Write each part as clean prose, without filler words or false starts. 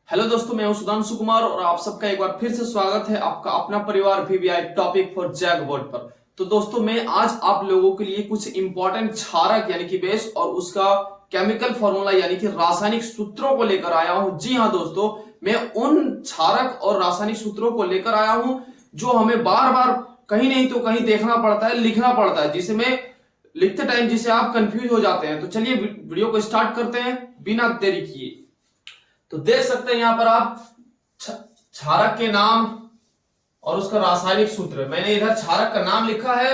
Hello दोस्तों, मैं हूं सुधांशु कुमार और आप सबका एक बार फिर से स्वागत है आपका अपना परिवार VVI topic for JAC board पर। तो दोस्तों, मैं आज आप लोगों के लिए कुछ इंपॉर्टेंट क्षारक यानी कि बेस और उसका केमिकल फॉर्मूला यानी कि रासायनिक सूत्रों को लेकर आया हूं। जी हां दोस्तों, मैं उन क्षारक और रासायनिक सूत्रों को लेकर आया हूं जो हमें बार बार कहीं नहीं तो कहीं देखना पड़ता है, लिखना पड़ता है, जिसे मैं लिखते टाइम जिसे आप कंफ्यूज हो जाते हैं। तो चलिए वीडियो को स्टार्ट करते हैं बिना देरी किए। तो देख सकते हैं यहां पर आप क्षारक के नाम और उसका रासायनिक सूत्र। मैंने इधर क्षारक का नाम लिखा है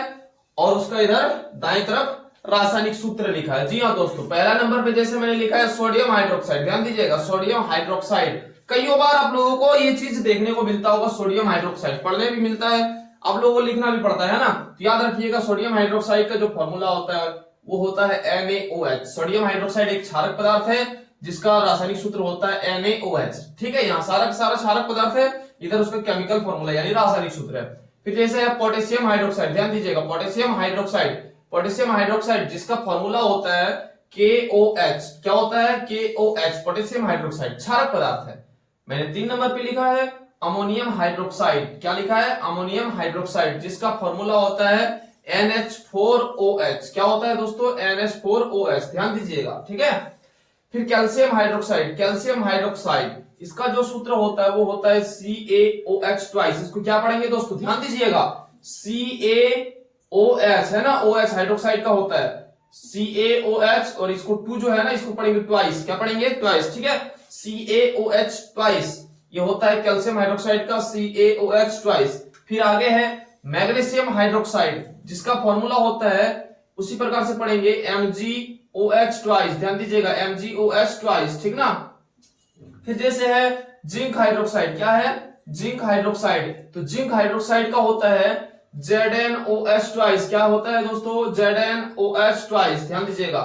और उसका इधर दाएं तरफ रासायनिक सूत्र लिखा है। जी हाँ दोस्तों, पहला नंबर पे जैसे मैंने लिखा है सोडियम हाइड्रोक्साइड। ध्यान दीजिएगा, सोडियम हाइड्रोक्साइड। कई बार आप लोगों को ये चीज देखने को मिलता होगा, सोडियम हाइड्रोक्साइड पढ़ने भी मिलता है, आप लोगों को लिखना भी पड़ता है ना। तो याद रखिएगा, सोडियम हाइड्रोक्साइड का जो फॉर्मूला होता है वो होता है NaOH। सोडियम हाइड्रोक्साइड एक क्षारक पदार्थ है जिसका रासायनिक सूत्र होता है NaOH। ठीक है, यहाँ सारा क्षारक पदार्थ है, इधर उसका केमिकल फॉर्मूला यानी रासायनिक सूत्र है। फिर जैसे है पोटेशियम हाइड्रोक्साइड। ध्यान दीजिएगा, पोटेशियम हाइड्रोक्साइड जिसका फॉर्मूला होता है KOH। क्या होता है? KOH। पोटेशियम हाइड्रोक्साइड क्षारक पदार्थ है। मैंने 3 नंबर पे लिखा है अमोनियम हाइड्रोक्साइड। क्या लिखा है? अमोनियम हाइड्रोक्साइड जिसका फॉर्मूला होता है NH4OH। क्या होता है दोस्तों? NH4OH। ध्यान दीजिएगा, ठीक है। फिर कैल्शियम हाइड्रोक्साइड इसका जो सूत्र होता है वो होता है CaOH ट्वाइस। इसको क्या पढ़ेंगे दोस्तों? ध्यान दीजिएगा, CaOH है ना, OH हाइड्रोक्साइड का होता है CaOH, और इसको 2 जो है ना इसको पढ़ेंगे ट्वाइस। क्या पढ़ेंगे? ट्वाइस। ठीक है, CaOH ट्वाइस ये होता है कैल्शियम हाइड्रोक्साइड का CaOH ट्वाइस। फिर आगे है मैग्नीशियम हाइड्रोक्साइड जिसका फॉर्मूला होता है उसी प्रकार से पढ़ेंगे MgOH ट्वाइस। ध्यान दीजिएगा, MgOH ट्वाइस, ठीक ना। फिर जैसे है जिंक हाइड्रोक्साइड। क्या है? Zinc hydroxide. तो जिंक हाइड्रोक्साइड का होता है ZnOH ट्वाइस। क्या होता है दोस्तों? ZnOH twice. ध्यान दीजिएगा।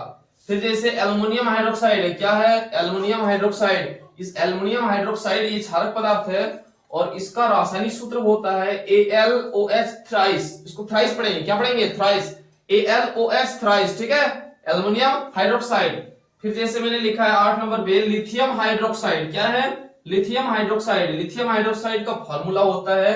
फिर जैसे एल्युमिनियम हाइड्रोक्साइड है। क्या है? Aluminium hydroxide. इस एल्युमिनियम हाइड्रोक्साइड ये क्षारक पदार्थ है और इसका रासायनिक सूत्र होता है AlOH थ्राइस। इसको थ्राइस पढ़ेंगे। क्या पढ़ेंगे? Thrice, AlOH thrice. ठीक है, एल्युमिनियम हाइड्रोक्साइड। फिर जैसे मैंने लिखा है 8 नंबर पे लिथियम हाइड्रोक्साइड। क्या है? लिथियम हाइड्रोक्साइड का फॉर्मूला होता है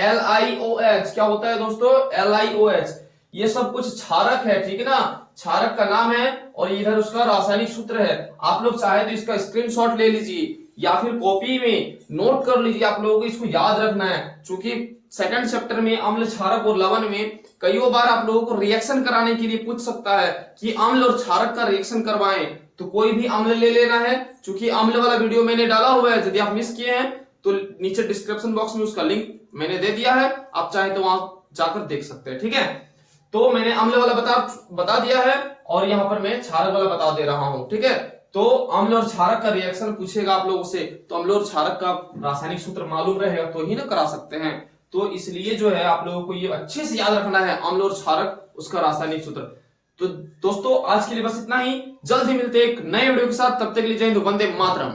LiOH। क्या होता है दोस्तों? LiOH। ये सब कुछ क्षारक है, ठीक है ना, क्षारक का नाम है और इधर उसका रासायनिक सूत्र है। आप लोग चाहे तो इसका स्क्रीनशॉट ले लीजिए या फिर कॉपी में नोट कर लीजिए। आप लोगों को इसको याद रखना है, क्योंकि सेकंड चैप्टर में अम्ल, क्षारक और लवण में कई बार आप लोगों को रिएक्शन कराने के लिए पूछ सकता है कि अम्ल और क्षारक का रिएक्शन करवाएं। तो कोई भी अम्ल ले लेना है, क्योंकि अम्ल वाला वीडियो मैंने डाला हुआ है। यदि आप मिस किए हैं तो नीचे डिस्क्रिप्शन बॉक्स में उसका लिंक मैंने दे दिया है, आप चाहे तो वहां जाकर देख सकते हैं। ठीक है, तो मैंने अम्ल वाला बता दिया है और यहाँ पर मैं क्षारक वाला बता दे रहा हूं। ठीक है, तो अम्ल और क्षारक का रिएक्शन पूछेगा आप लोगों से, तो अम्ल और क्षारक का रासायनिक सूत्र मालूम रहेगा तो ही ना करा सकते हैं। तो इसलिए जो है आप लोगों को ये अच्छे से याद रखना है, अम्ल और क्षारक उसका रासायनिक सूत्र। तो दोस्तों, आज के लिए बस इतना ही। जल्द ही मिलते हैं एक नए वीडियो के साथ, तब तक के लिए जय हिंद, वंदे मातरम।